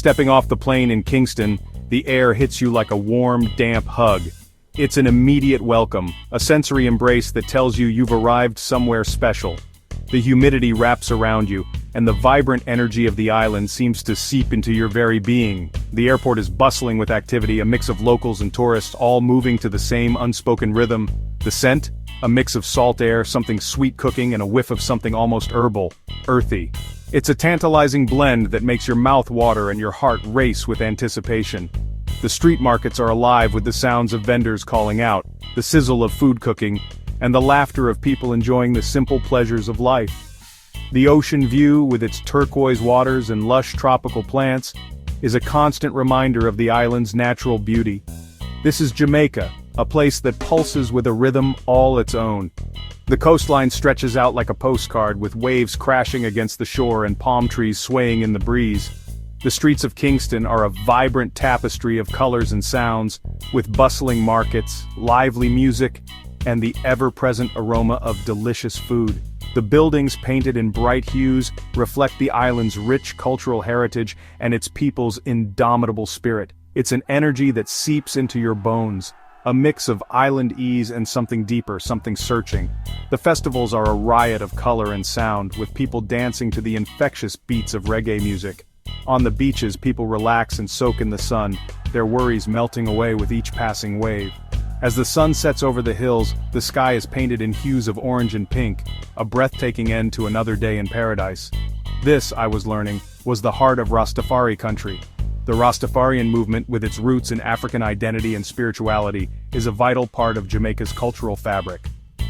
Stepping off the plane in Kingston, the air hits you like a warm, damp hug. It's an immediate welcome, a sensory embrace that tells you you've arrived somewhere special. The humidity wraps around you, and the vibrant energy of the island seems to seep into your very being. The airport is bustling with activity, a mix of locals and tourists all moving to the same unspoken rhythm. The scent? A mix of salt air, something sweet cooking, and a whiff of something almost herbal, earthy. It's a tantalizing blend that makes your mouth water and your heart race with anticipation. The street markets are alive with the sounds of vendors calling out, the sizzle of food cooking, and the laughter of people enjoying the simple pleasures of life. The ocean view, with its turquoise waters and lush tropical plants, is a constant reminder of the island's natural beauty. This is Jamaica, a place that pulses with a rhythm all its own. The coastline stretches out like a postcard, with waves crashing against the shore and palm trees swaying in the breeze. The streets of Kingston are a vibrant tapestry of colors and sounds, with bustling markets, lively music, and the ever-present aroma of delicious food. The buildings, painted in bright hues, reflect the island's rich cultural heritage and its people's indomitable spirit. It's an energy that seeps into your bones, a mix of island ease and something deeper, something searching. The festivals are a riot of color and sound, with people dancing to the infectious beats of reggae music. On the beaches, people relax and soak in the sun, their worries melting away with each passing wave. As the sun sets over the hills, the sky is painted in hues of orange and pink, a breathtaking end to another day in paradise. This, I was learning, was the heart of Rastafari country. The Rastafarian movement, with its roots in African identity and spirituality, is a vital part of Jamaica's cultural fabric.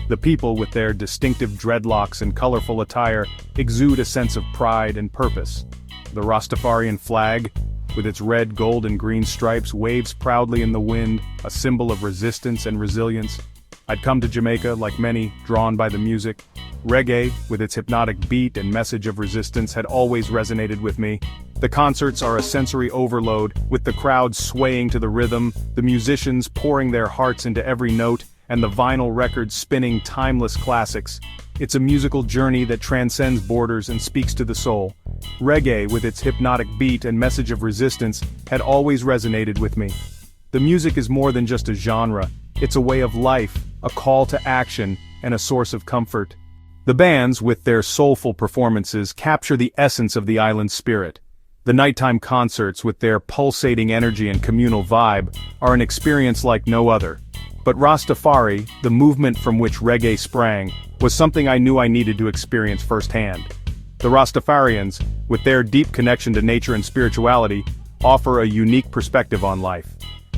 The people, with their distinctive dreadlocks and colorful attire, exude a sense of pride and purpose. The Rastafarian flag, with its red, gold, and green stripes, waves proudly in the wind, a symbol of resistance and resilience. I'd come to Jamaica, like many, drawn by the music. Reggae, with its hypnotic beat and message of resistance, had always resonated with me. The concerts are a sensory overload, with the crowd swaying to the rhythm, the musicians pouring their hearts into every note, and the vinyl records spinning timeless classics. It's a musical journey that transcends borders and speaks to the soul. Reggae, with its hypnotic beat and message of resistance, had always resonated with me. The music is more than just a genre, it's a way of life, a call to action, and a source of comfort. The bands, with their soulful performances, capture the essence of the island's spirit. The nighttime concerts, with their pulsating energy and communal vibe, are an experience like no other. But Rastafari, the movement from which reggae sprang, was something I knew I needed to experience firsthand. The Rastafarians, with their deep connection to nature and spirituality, offer a unique perspective on life.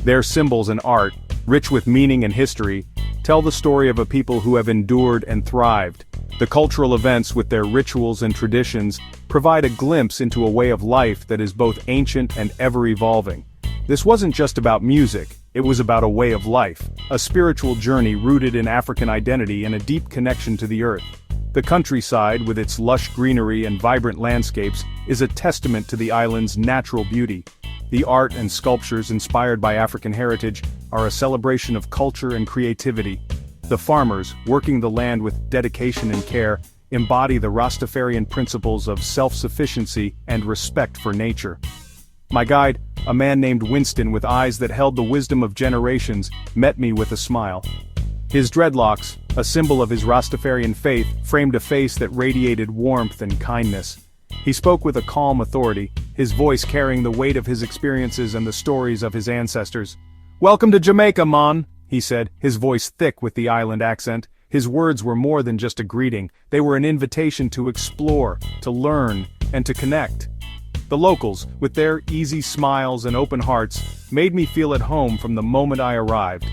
Their symbols and art, rich with meaning and history, tell the story of a people who have endured and thrived. The cultural events, with their rituals and traditions, provide a glimpse into a way of life that is both ancient and ever-evolving. This wasn't just about music, it was about a way of life, a spiritual journey rooted in African identity and a deep connection to the earth. The countryside, with its lush greenery and vibrant landscapes, is a testament to the island's natural beauty. The art and sculptures inspired by African heritage are a celebration of culture and creativity. The farmers, working the land with dedication and care, embody the Rastafarian principles of self-sufficiency and respect for nature. My guide, a man named Winston with eyes that held the wisdom of generations, met me with a smile. His dreadlocks, a symbol of his Rastafarian faith, framed a face that radiated warmth and kindness. He spoke with a calm authority, his voice carrying the weight of his experiences and the stories of his ancestors. "Welcome to Jamaica, Mon," he said, his voice thick with the island accent. His words were more than just a greeting, they were an invitation to explore, to learn, and to connect. The locals, with their easy smiles and open hearts, made me feel at home from the moment I arrived.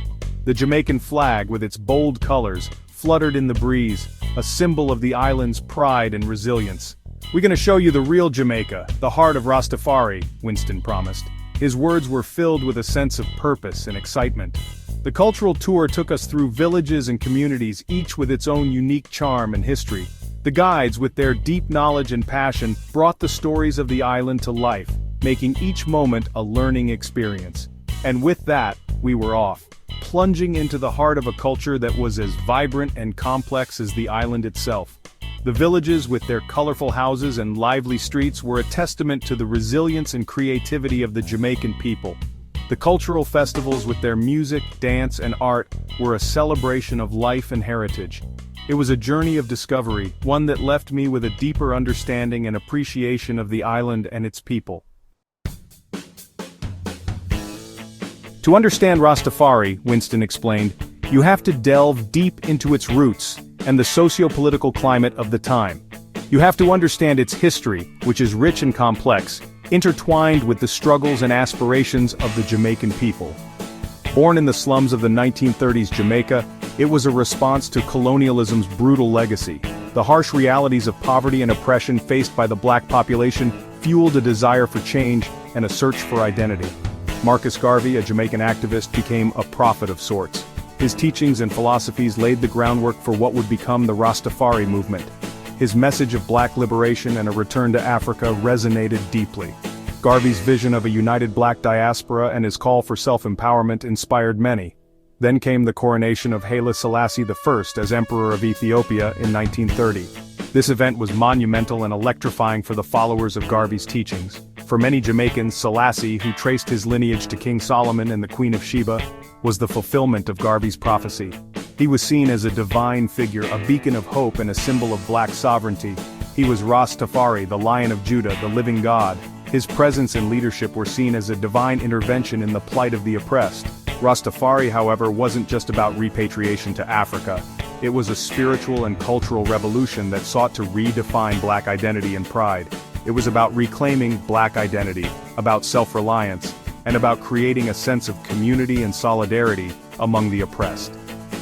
The Jamaican flag, with its bold colors, fluttered in the breeze, a symbol of the island's pride and resilience. "We're gonna show you the real Jamaica, the heart of Rastafari," Winston promised. His words were filled with a sense of purpose and excitement. The cultural tour took us through villages and communities, each with its own unique charm and history. The guides, with their deep knowledge and passion, brought the stories of the island to life, making each moment a learning experience. And with that, we were off, plunging into the heart of a culture that was as vibrant and complex as the island itself. The villages with their colorful houses and lively streets were a testament to the resilience and creativity of the Jamaican people. The cultural festivals with their music, dance, and art were a celebration of life and heritage. It was a journey of discovery, one that left me with a deeper understanding and appreciation of the island and its people. To understand Rastafari, Winston explained, you have to delve deep into its roots and the socio-political climate of the time. You have to understand its history, which is rich and complex, intertwined with the struggles and aspirations of the Jamaican people. Born in the slums of the 1930s Jamaica, it was a response to colonialism's brutal legacy. The harsh realities of poverty and oppression faced by the black population fueled a desire for change and a search for identity. Marcus Garvey, a Jamaican activist, became a prophet of sorts. His teachings and philosophies laid the groundwork for what would become the Rastafari movement. His message of black liberation and a return to Africa resonated deeply. Garvey's vision of a united black diaspora and his call for self-empowerment inspired many. Then came the coronation of Haile Selassie I as Emperor of Ethiopia in 1930. This event was monumental and electrifying for the followers of Garvey's teachings. For many Jamaicans, Selassie, who traced his lineage to King Solomon and the Queen of Sheba, was the fulfillment of Garvey's prophecy. He was seen as a divine figure, a beacon of hope and a symbol of black sovereignty. He was Rastafari, the Lion of Judah, the living God. His presence and leadership were seen as a divine intervention in the plight of the oppressed. Rastafari, however, wasn't just about repatriation to Africa. It was a spiritual and cultural revolution that sought to redefine black identity and pride. It was about reclaiming black identity, about self-reliance, and about creating a sense of community and solidarity among the oppressed.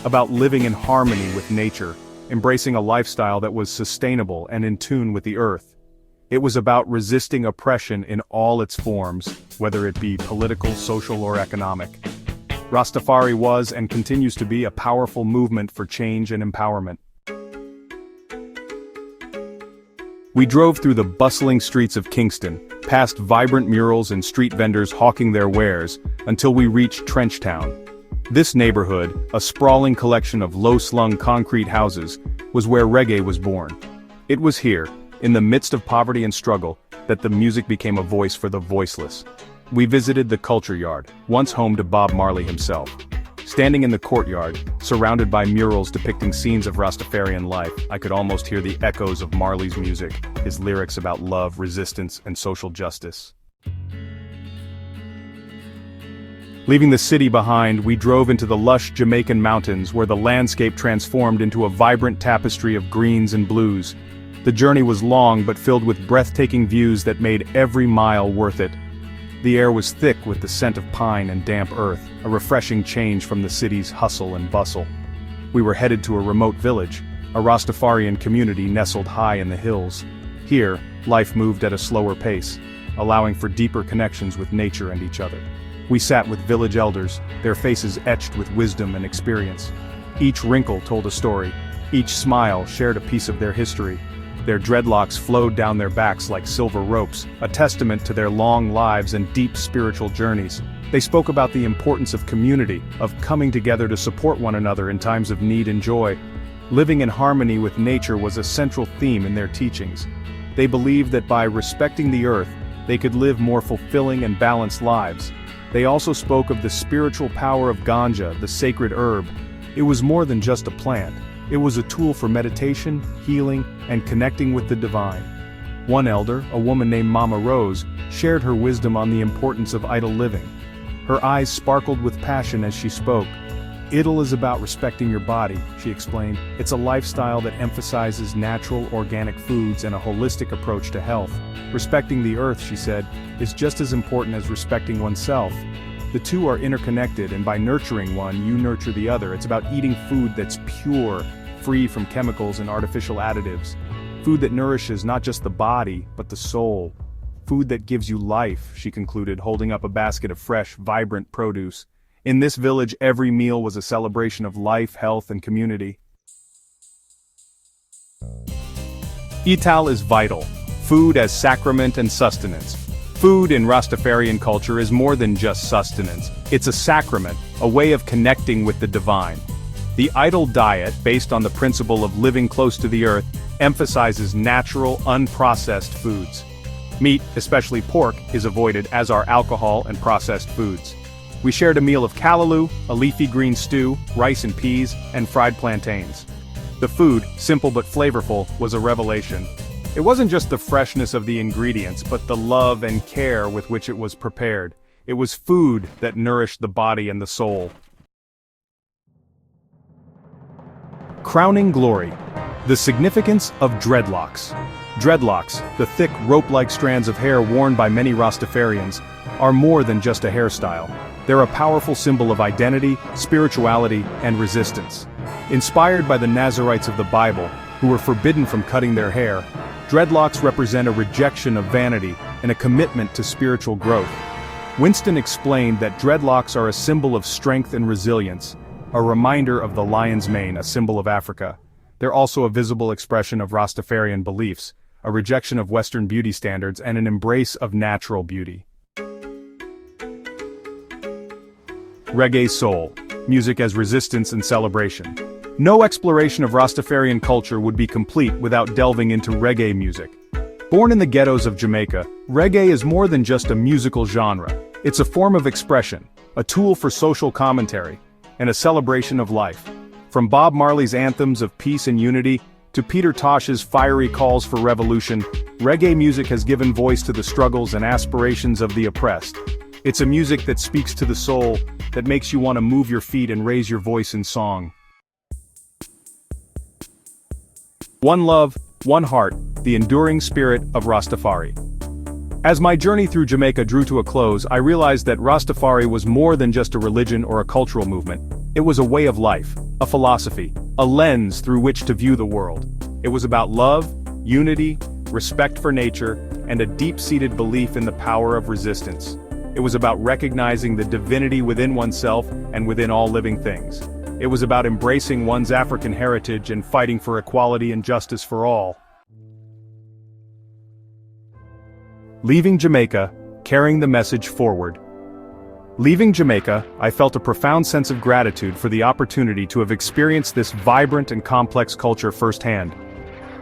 About living in harmony with nature, embracing a lifestyle that was sustainable and in tune with the earth. It was about resisting oppression in all its forms, whether it be political, social, or economic. Rastafari was and continues to be a powerful movement for change and empowerment. We drove through the bustling streets of Kingston, past vibrant murals and street vendors hawking their wares, until we reached Trenchtown. This neighborhood, a sprawling collection of low-slung concrete houses, was where reggae was born. It was here, in the midst of poverty and struggle, that the music became a voice for the voiceless. We visited the Culture Yard, once home to Bob Marley himself. Standing in the courtyard, surrounded by murals depicting scenes of Rastafarian life, I could almost hear the echoes of Marley's music, his lyrics about love, resistance, and social justice. Leaving the city behind, we drove into the lush Jamaican mountains where the landscape transformed into a vibrant tapestry of greens and blues. The journey was long but filled with breathtaking views that made every mile worth it. The air was thick with the scent of pine and damp earth, a refreshing change from the city's hustle and bustle. We were headed to a remote village, a Rastafarian community nestled high in the hills. Here, life moved at a slower pace, allowing for deeper connections with nature and each other. We sat with village elders, their faces etched with wisdom and experience. Each wrinkle told a story, each smile shared a piece of their history. Their dreadlocks flowed down their backs like silver ropes, a testament to their long lives and deep spiritual journeys. They spoke about the importance of community, of coming together to support one another in times of need and joy. Living in harmony with nature was a central theme in their teachings. They believed that by respecting the earth, they could live more fulfilling and balanced lives. They also spoke of the spiritual power of ganja, the sacred herb. It was more than just a plant. It was a tool for meditation, healing, and connecting with the divine. One elder, a woman named Mama Rose, shared her wisdom on the importance of ital living. Her eyes sparkled with passion as she spoke. Ital is about respecting your body, she explained. It's a lifestyle that emphasizes natural, organic foods and a holistic approach to health. Respecting the earth, she said, is just as important as respecting oneself. The two are interconnected, and by nurturing one, you nurture the other. It's about eating food that's pure, free from chemicals and artificial additives. Food that nourishes not just the body, but the soul. Food that gives you life, she concluded, holding up a basket of fresh, vibrant produce. In this village, every meal was a celebration of life, health, and community. Ital is vital. Food as sacrament and sustenance. Food in Rastafarian culture is more than just sustenance. It's a sacrament, a way of connecting with the divine. The ital diet, based on the principle of living close to the earth, emphasizes natural, unprocessed foods. Meat, especially pork, is avoided, as are alcohol and processed foods. We shared a meal of callaloo, a leafy green stew, rice and peas, and fried plantains. The food, simple but flavorful, was a revelation. It wasn't just the freshness of the ingredients, but the love and care with which it was prepared. It was food that nourished the body and the soul. Crowning glory. The significance of dreadlocks. Dreadlocks, the thick rope-like strands of hair worn by many Rastafarians, are more than just a hairstyle. They're a powerful symbol of identity, spirituality, and resistance. Inspired by the Nazarites of the Bible, who were forbidden from cutting their hair, dreadlocks represent a rejection of vanity and a commitment to spiritual growth. Winston explained that dreadlocks are a symbol of strength and resilience, a reminder of the lion's mane, a symbol of Africa. They're also a visible expression of Rastafarian beliefs, a rejection of Western beauty standards, and an embrace of natural beauty. Reggae soul, music as resistance and celebration. No exploration of Rastafarian culture would be complete without delving into reggae music. Born in the ghettos of Jamaica, reggae is more than just a musical genre. It's a form of expression, a tool for social commentary, and a celebration of life. From Bob Marley's anthems of peace and unity, to Peter Tosh's fiery calls for revolution, reggae music has given voice to the struggles and aspirations of the oppressed. It's a music that speaks to the soul, that makes you want to move your feet and raise your voice in song. One love, one heart, the enduring spirit of Rastafari. As my journey through Jamaica drew to a close, I realized that Rastafari was more than just a religion or a cultural movement. It was a way of life, a philosophy, a lens through which to view the world. It was about love, unity, respect for nature, and a deep-seated belief in the power of resistance. It was about recognizing the divinity within oneself and within all living things. It was about embracing one's African heritage and fighting for equality and justice for all. Leaving Jamaica, carrying the message forward. Leaving Jamaica, I felt a profound sense of gratitude for the opportunity to have experienced this vibrant and complex culture firsthand.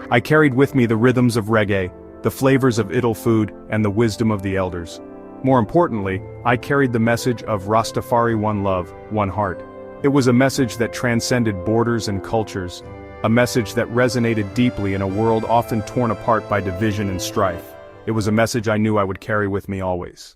I carried with me the rhythms of reggae, the flavors of ital food, and the wisdom of the elders. More importantly, I carried the message of Rastafari, one love, one heart. It was a message that transcended borders and cultures, a message that resonated deeply in a world often torn apart by division and strife. It was a message I knew I would carry with me always.